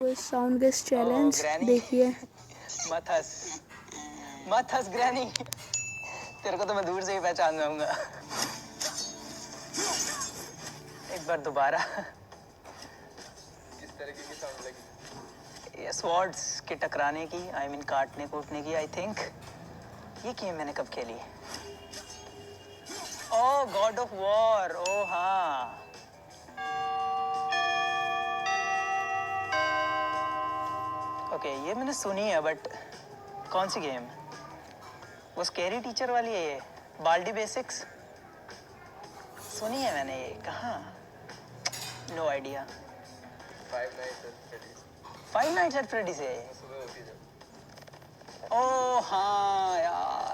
वो sound guess challenge देखिए। मत हंस, मत हंस ग्रैनी, तेरे को तो मैं दूर से ही पहचान जाऊंगा। एक बार दोबारा। किस तरीके की साउंड लगी? ये स्वॉर्ड्स के टकराने की, आई मीन काटने कूटने की, आई थिंक। ये गेम मैंने कब खेली? ओह गॉड ऑफ वॉर, ओह हाँ। ओके ये मैंने सुनी है, बट कौन सी गेम? वो स्कैरी टीचर वाली है ये, बाल्डी बेसिक्स। सुनी है मैंने, ये कहाँ? No idea. Five nights at Freddy's है। ओह हाँ यार,